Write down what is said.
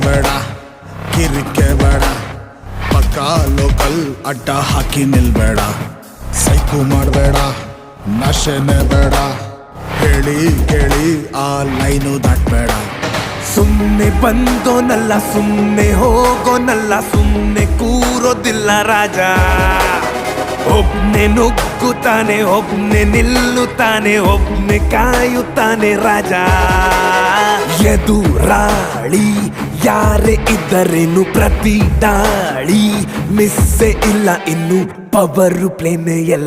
ಬೇಡ ಕಿರಿಕೆ ಬೇಡ ಪಕ್ಕ ಲೋಕಲ್ ಅಡ್ಡ ಹಾಕಿ ನಿಲ್ಬೇಡ ಸೈಕು ಮಾಡಬೇಡ ನಶೆನೆ ಬೇಡ ಹೇಳಿ ಕೇಳಿ ಆ ಲೈನು ದಾಟ್ಬೇಡ ಸುಮ್ನೆ ಬಂದೋನಲ್ಲ ಸುಮ್ನೆ ಹೋಗೋನಲ್ಲ ಸುಮ್ನೆ ಕೂರೋದಿಲ್ಲ ರಾಜ ಒಬ್ನೆ ನುಗ್ಗುತ್ತಾನೆ ಒಬ್ನೆ ನಿಲ್ಲುತ್ತಾನೆ ಒಬ್ನೆ ಕಾಯುತ್ತಾನೆ ರಾಜ ಎದುರಾಳಿ ಯಾರೇ ಇದ್ದರೇನು ಪ್ರತಿ ದಾಳಿ ಮಿಸ್ಸೆ ಇಲ್ಲ ಇನ್ನು ಪವರ್ ಪ್ಲೇನ್ ಎಲ್ಲ